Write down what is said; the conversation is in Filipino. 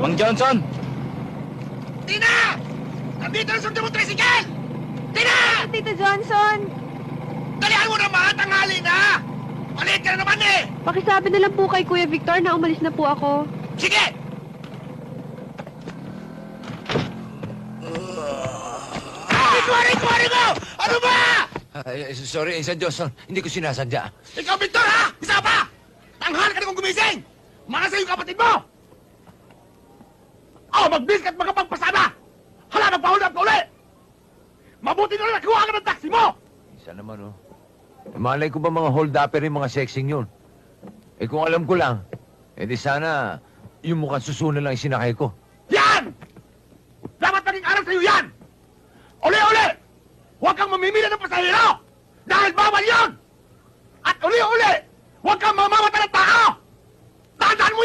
Mang Johnson! Tina! Nandito ang sundin mong tricycle! Tina! Tito Johnson! Dalihan mo naman! Tanghali na! Maliit ka na naman eh! Pakisabi na lang po kay Kuya Victor na umalis na po ako. Sige! Kuwari mo! Ano ba? Sorry, Insan Johnson. Hindi ko sinasadya. Ikaw, Victor, ha? Isa pa! Tanghal ka na kong gumising! Manasa yung kapatid mo! Oh, magbis ka't magpagpasada! Hala, magpahulap ka uli! Mabuti na lang nakuha ka ng taxi mo! Isa naman, oh. Malay ko ba mga hold-upper yung mga sexing yun? Eh kung alam ko lang, di sana yung mukhang susunan lang isinakay ko. Yan! Dapat maging aral sa'yo yan! Uli-uli! Huwag kang mamimili ng pasahero! Dahil bawal yun! At uli-uli! Huwag kang mamamata ng tao!